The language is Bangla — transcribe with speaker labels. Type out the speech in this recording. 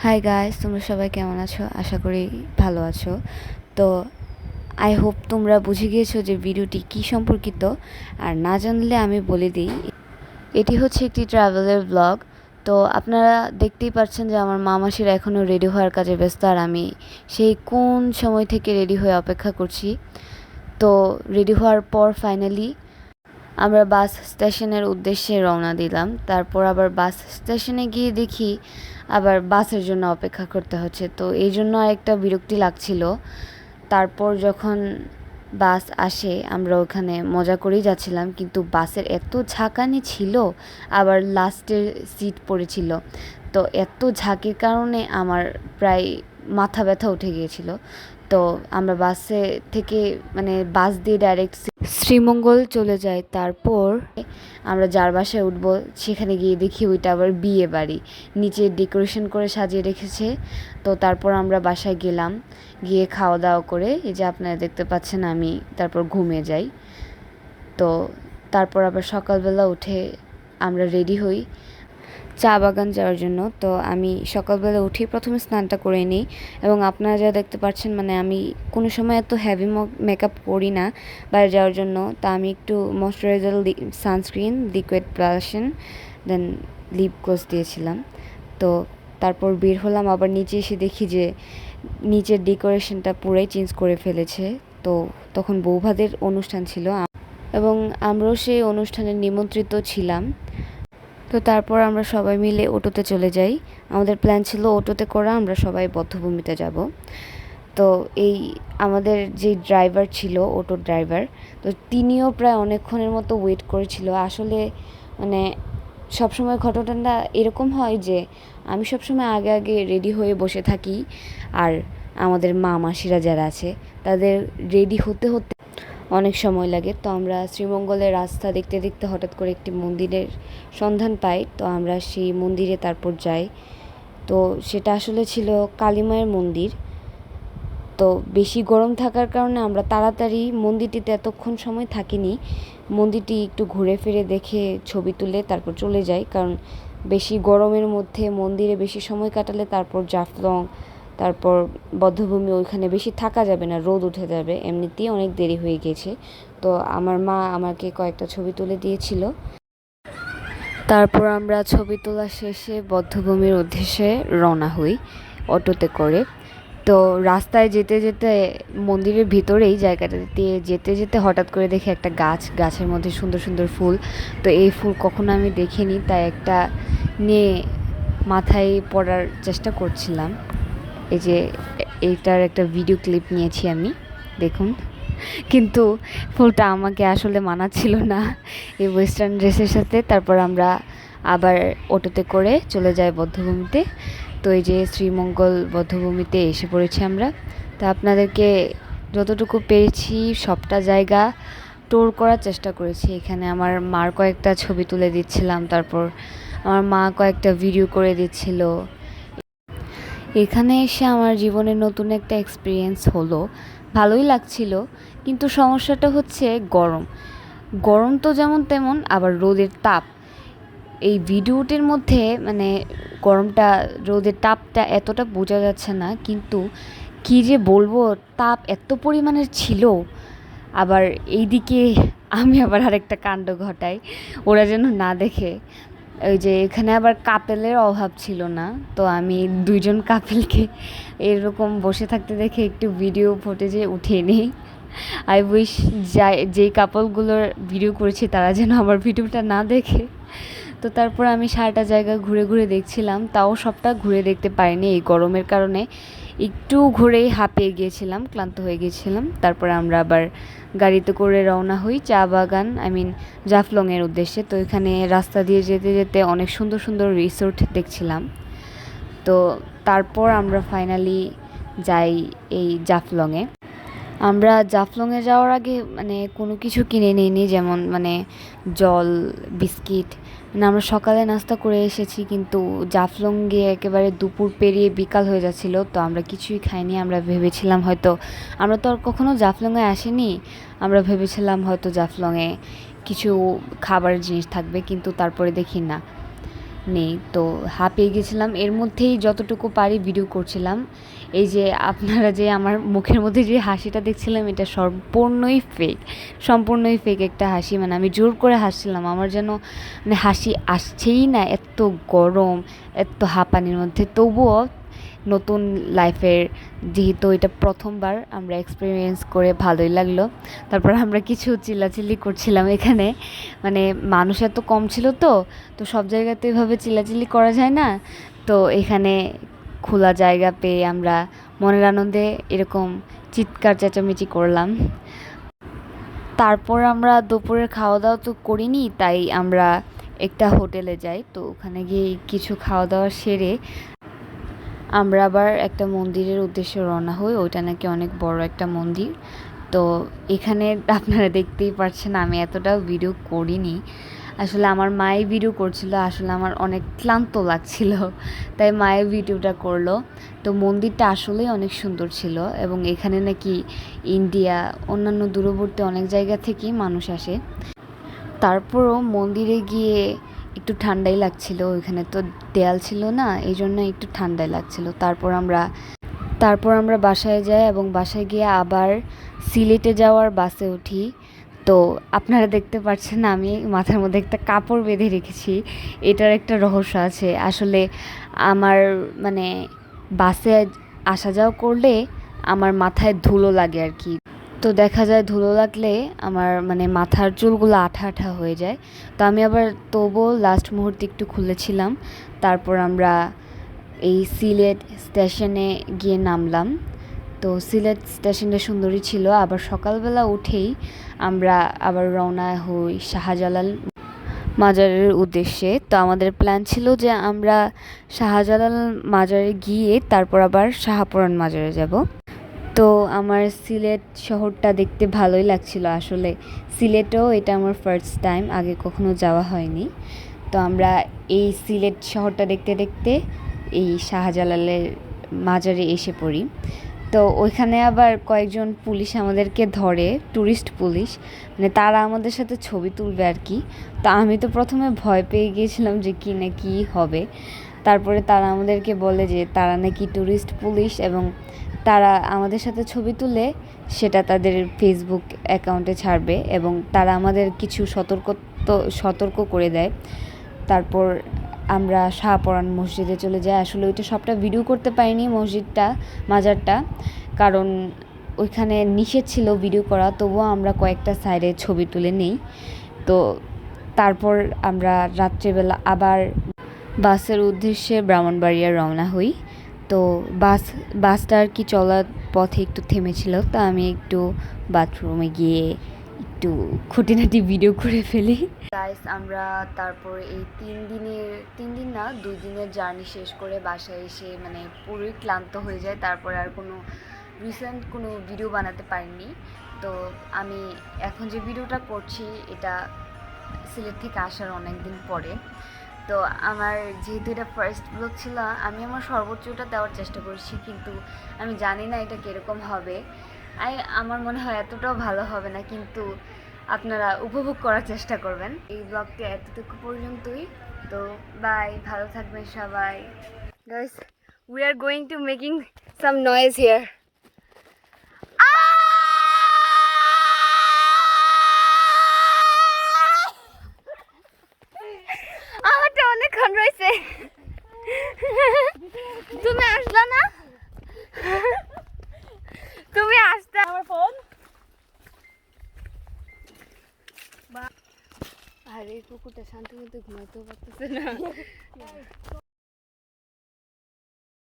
Speaker 1: হাই গাইস, তোমরা সবাই কেমন আছো? আশা করি ভালো আছো। তো আই হোপ তোমরা বুঝে গিয়েছো যে ভিডিওটি কী সম্পর্কিত। আর না জানলে আমি বলে দিই, এটি হচ্ছে একটি ট্রাভেলের ব্লগ। তো আপনারা দেখতেই পাচ্ছেন যে আমার মামাসিরা এখনও রেডি হওয়ার কাজে ব্যস্ত, আর আমি সেই কোন সময় থেকে রেডি হয়ে অপেক্ষা করছি। তো রেডি হওয়ার পর ফাইনালি আমরা বাস স্টেশনের উদ্দেশ্যে রওনা দিলাম। তারপর আবার বাস স্টেশনে গিয়ে দেখি আবার বাসের জন্য অপেক্ষা করতে হচ্ছে, তো এই জন্য আরেকটা বিরক্তি লাগছিল। তারপর যখন বাস আসে আমরা ওখানে মজা করেই যাচ্ছিলাম, কিন্তু বাসের এত ঝাঁকানি ছিল, আবার লাস্টের সিট পড়েছিল। তো এত ঝাঁকির কারণে আমার প্রায় মাথা ব্যথা উঠে গিয়েছিল। তো আমরা বাসে থেকে বাস দিয়ে ডাইরেক্ট শ্রীমঙ্গল চলে যাই। তারপর আমরা যার বাসায় উঠবো সেখানে গিয়ে দেখি ওইটা আবার বিয়ে বাড়ি, নিচে ডেকোরেশন করে সাজিয়ে রেখেছে। তো তারপর আমরা বাসায় গেলাম, গিয়ে খাওয়া দাওয়া করে এই যে আপনারা দেখতে পাচ্ছেন আমি তারপর ঘুমিয়ে যাই। তো তারপর আবার সকালবেলা উঠে আমরা রেডি হই চা বাগান যাওয়ার জন্য। তো আমি সকালবেলা উঠেই প্রথমে স্নানটা করে নিই, এবং আপনারা যা দেখতে পাচ্ছেন আমি কোনো সময় এত হেভি মেকআপ করি না বাইরে যাওয়ার জন্য। তা আমি একটু ময়শ্চারাইজার, সানস্ক্রিন, লিকুইড ব্লাশন, দেন লিপ গ্লস দিয়েছিলাম। তো তারপর বের হলাম, আবার নিচে এসে দেখি যে নিচের ডেকোরেশনটা পুরাই চেঞ্জ করে ফেলেছে। তো তখন বৌভাতের অনুষ্ঠান ছিল এবং আমরাও সেই অনুষ্ঠানে নিমন্ত্রিত ছিলাম। তো তারপর আমরা সবাই মিলে অটোতে চলে যাই। আমাদের প্ল্যান ছিল অটোতে করে আমরা সবাই বধ্যভূমিতে যাব। তো এই আমাদের যে ড্রাইভার ছিল, অটো ড্রাইভার, তো তিনিও প্রায় অনেকক্ষণের মতো ওয়েট করেছিল। আসলে মানে সবসময় ঘটনাটা এরকম হয় যে আমি সবসময় আগে আগে রেডি হয়ে বসে থাকি, আর আমাদের মা মাসিরা যারা আছে তাদের রেডি হতে হতে অনেক সময় লাগে। তো আমরা শ্রীমঙ্গলের রাস্তা দেখতে দেখতে হঠাৎ করে একটি মন্দিরের সন্ধান পাই। তো আমরা সেই মন্দিরে তারপর যাই। তো সেটা আসলে ছিল কালী মায়ের মন্দির। তো বেশি গরম থাকার কারণে আমরা তাড়াতাড়ি মন্দিরটিতে এতক্ষণ সময় থাকিনি, মন্দিরটি একটু ঘুরে ফিরে দেখে ছবি তুলে তারপর চলে যাই। কারণ বেশি গরমের মধ্যে মন্দিরে বেশি সময় কাটালে তারপর জাফলং, তারপর বধ্যভূমি ওইখানে বেশি থাকা যাবে না, রোদ উঠে যাবে, এমনিতেই অনেক দেরি হয়ে গেছে। তো আমার মা আমাকে কয়েকটা ছবি তুলে দিয়েছিল। তারপর আমরা ছবি তোলা শেষে বধ্যভূমির উদ্দেশ্যে রওনা হই অটোতে করে। তো রাস্তায় যেতে যেতে মন্দিরের ভিতরেই জায়গাটা দিয়ে যেতে যেতে হঠাৎ করে দেখি একটা গাছের মধ্যে সুন্দর সুন্দর ফুল। তো এই ফুল কখনো আমি দেখিনি, তাই একটা নিয়ে মাথায় পড়ার চেষ্টা করছিলাম। এই যে এইটার একটা ভিডিও ক্লিপ নিয়েছি আমি, দেখুন। কিন্তু ফুলটা আমাকে আসলে মানাচ্ছিল না এই ওয়েস্টার্ন ড্রেসের সাথে। তারপর আমরা আবার অটোতে করে চলে যাই বধ্যভূমিতে। তো এই যে শ্রীমঙ্গল বধ্যভূমিতে এসে পড়েছি আমরা। তা আপনাদেরকে যতটুকু পেরেছি সবটা জায়গা ট্যুর করার চেষ্টা করেছি। এখানে আমার মার কয়েকটা ছবি তুলে দিচ্ছিলাম, তারপর আমার মা কয়েকটা ভিডিও করে দিচ্ছিল। এখানে এসে আমার জীবনের নতুন একটা এক্সপিরিয়েন্স হলো, ভালোই লাগছিল। কিন্তু সমস্যাটা হচ্ছে গরম। গরম তো যেমন তেমন, আবার রোদের তাপ। এই ভিডিওটির মধ্যে গরমটা, রোদের তাপটা এতটা বোঝা যাচ্ছে না, কিন্তু কী যে বলবো, তাপ এত পরিমাণের ছিল। আবার এইদিকে আমি আবার আরেকটা কাণ্ড ঘটাই, ওরা যেন না দেখে। ওই যে এখানে আবার কাপেলের অভাব ছিল না, তো আমি দুইজন কাপেলকে এরকম বসে থাকতে দেখে একটু ভিডিও ফুটেজে উঠিয়ে নিই। আই উইশ যেই কাপলগুলোর ভিডিও করেছি তারা যেন আমার ভিডিওটা না দেখে। তো তারপর আমি সারাটা জায়গা ঘুরে ঘুরে দেখছিলাম, তাও সবটা ঘুরে দেখতে পারিনি এই গরমের কারণে। একটু ঘুরেই হাঁপিয়ে গিয়েছিলাম, ক্লান্ত হয়ে গিয়েছিলাম। তারপরে আমরা আবার গাড়িতে করে রওনা হই চা বাগান, জাফলংয়ের উদ্দেশ্যে। তো এখানে রাস্তা দিয়ে যেতে যেতে অনেক সুন্দর সুন্দর রিসোর্ট দেখছিলাম। তো তারপর আমরা ফাইনালি যাই এই জাফলংয়ে। আমরা জাফলংয়ে যাওয়ার আগে কোনো কিছু কিনে নিইনি, যেমন জল, বিস্কিট। আমরা সকালে নাস্তা করে এসেছি, কিন্তু জাফলং গিয়ে একেবারে দুপুর পেরিয়ে বিকাল হয়ে যাচ্ছিল। তো আমরা কিছুই খাইনি। আমরা ভেবেছিলাম হয়তো, আমরা তো আর কখনো জাফলংয়ে আসিনি, আমরা ভেবেছিলাম হয়তো জাফলংয়ে কিছু খাবারের জিনিস থাকবে, কিন্তু তারপরে দেখি না। নেই, তো হাঁপিয়ে গেছিলাম। এর মধ্যেই যতটুকু পারি ভিডিও করছিলাম। এই যে আপনারা যে আমার মুখের মধ্যে যে হাসিটা দেখছিলাম, এটা সম্পূর্ণই ফেক একটা হাসি। মানে আমি জোর করে হাসছিলাম, আমার যেন মানে হাসি আসছেই না, এত গরম, এত হাঁপানির মধ্যে। তবুও নতুন লাইফের যেহেতু এটা প্রথমবার আমরা এক্সপিরিয়েন্স করে ভালোই লাগলো। তারপর আমরা কিছু চিল্লাচিল্লি করছিলাম এখানে, মানে মানুষ এত কম ছিল, তো সব জায়গাতে এভাবে চিল্লাচিল্লি করা যায় না। তো এখানে খোলা জায়গা পেয়ে আমরা মনের আনন্দে এরকম চিৎকার চেঁচামেচি করলাম। তারপর আমরা দুপুরের খাওয়া দাওয়া তো করিনি, তাই আমরা একটা হোটেলে যাই। তো ওখানে গিয়ে কিছু খাওয়া দাওয়া সেরে আমরা আবার একটা মন্দিরের উদ্দেশ্যে রওনা হই। ওইটা নাকি অনেক বড় একটা মন্দির। তো এখানে আপনারা দেখতেই পাচ্ছেন আমি এতটাও ভিডিও করিনি। আসলে আমার মাই ভিডিও করছিল, আসলে আমার অনেক ক্লান্ত লাগছিল, তাই মায়ের ভিডিওটা করলো। তো মন্দিরটা আসলেই অনেক সুন্দর ছিল, এবং এখানে নাকি ইন্ডিয়া, অন্যান্য দূরবর্তী অনেক জায়গা থেকেই মানুষ আসে। তারপরও মন্দিরে গিয়ে একটু ঠান্ডাই লাগছিল, ওইখানে তো দেয়াল ছিল না, এই জন্য একটু ঠান্ডাই লাগছিল। তারপর আমরা বাসায় যাই, এবং বাসায় গিয়ে আবার সিলেটে যাওয়ার বাসে উঠি। তো আপনারা দেখতে পাচ্ছেন আমি মাথার মধ্যে একটা কাপড় বেঁধে রেখেছি। এটার একটা রহস্য আছে আসলে। আমার মানে বাসে আসা যাওয়া করলে আমার মাথায় ধুলো লাগে আর কি। তো দেখা যায় ধুলো লাগলে আমার মানে মাথার চুলগুলো আঠা আঠা হয়ে যায়। তো আমি আবার তবুও লাস্ট মুহূর্তে একটু খুলেছিলাম। তারপর আমরা এই সিলেট স্টেশনে গিয়ে নামলাম। তো সিলেট স্টেশনটা সুন্দরই ছিল। আবার সকালবেলা উঠেই আমরা আবার রওনা হই শাহজালাল মাজারের উদ্দেশ্যে। তো আমাদের প্ল্যান ছিল যে আমরা শাহজালাল মাজারে গিয়ে তারপর আবার শাহপুরান মাজারে যাব। তো আমার সিলেট শহরটা দেখতে ভালোই লাগছিল আসলে। সিলেটেও এটা আমার ফার্স্ট টাইম, আগে কখনো যাওয়া হয়নি। তো আমরা এই সিলেট শহরটা দেখতে দেখতে এই শাহজালালের মাজারে এসে পড়ি। তো ওইখানে আবার কয়েকজন পুলিশ আমাদেরকে ধরে, ট্যুরিস্ট পুলিশ, মানে তারা আমাদের সাথে ছবি তুলবে আর কি। তো আমি তো প্রথমে ভয় পেয়ে গিয়েছিলাম যে কী না কী হবে। তারপরে তারা আমাদেরকে বলে যে তারা নাকি ট্যুরিস্ট পুলিশ, এবং তারা আমাদের সাথে ছবি তুলে সেটা তাদের ফেসবুক অ্যাকাউন্টে ছাড়বে, এবং তারা আমাদের কিছু সতর্ক করে দেয়। তারপর আমরা শাহপরান মসজিদে চলে যাই। আসলে ওইটা সবটা ভিডিও করতে পারিনি মাজারটা, কারণ ওইখানে নিষেধ ছিল ভিডিও করা। তবুও আমরা কয়েকটা সাইডে ছবি তুলে নিই। তো তারপর আমরা রাত্রেবেলা আবার বাসের উদ্দেশ্যে ব্রাহ্মণবাড়িয়া রওনা হই। তো বাসটা আর কি চলার পথে একটু থেমেছিল, তো আমি একটু বাথরুমে গিয়ে একটু খুঁটিনাটি ভিডিও করে ফেলি। গাইস, আমরা তারপর এই 2 দিনের জার্নি শেষ করে বাসায় এসে মানে পুরোই ক্লান্ত হয়ে যায়। তারপরে আর কোনো ভিডিও বানাতে পারিনি। তো আমি এখন যে ভিডিওটা করছি এটা সিলেট থেকে আসার অনেক দিন পরে। তো আমার যেহেতু এটা ফার্স্ট ব্লগ ছিল, আমি আমার সর্বোচ্চটা দেওয়ার চেষ্টা করছি, কিন্তু আমি জানি না এটা কীরকম হবে। আমার মনে হয় এতটাও ভালো হবে না, কিন্তু আপনারা উপভোগ করার চেষ্টা করবেন। এই ব্লগটি এতটুকু পর্যন্তই। তো বাই, ভালো থাকবেন সবাই। Guys, we are going to making some noise here. আমারটা অনেকক্ষণ রয়েছে, তুমি আসলা না? তুমি আসতে আমার ফোন। আরে কুকুরটা শান্তি মতো ঘুমাইতেও পারতেছে না।